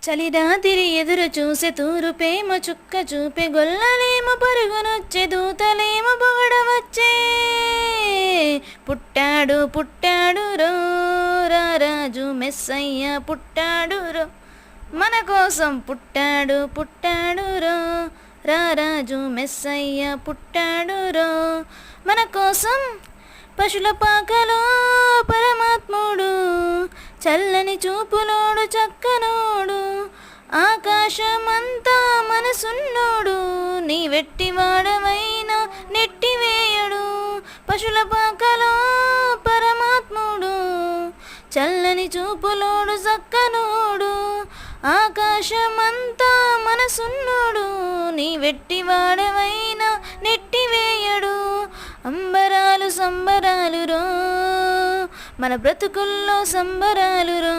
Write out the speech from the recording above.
చలిరాతిరి ఎదురు చూసే తూరుపేమ చుక్క చూపే గొల్లలేమో పరుగునొచ్చే దూతలేమో పొగడవచ్చే. పుట్టాడు పుట్టాడు రో రారాజు మెస్సయ్య పుట్టాడు రో, మన కోసం పుట్టాడు పుట్టాడు రో రారాజు మెస్సయ్య పుట్టాడు రో, మన కోసం. పశుల పాకలో పరమాత్ముడు, చల్లని చూపులోడు చక్కనోడు, ఆకాశమంతా మనసున్నోడు, నీ వెట్టివాడవైనా నెట్టివేయడు. పశుల పాకలో పరమాత్ముడు, చల్లని చూపులోడు చక్కనోడు, ఆకాశమంతా మనసున్నోడు, నీ వెట్టివాడవైనా నెట్టివేయడు. అంబరాలు సంబరాలు రో, మన బ్రతుకుల్లో సంబరాలు రో.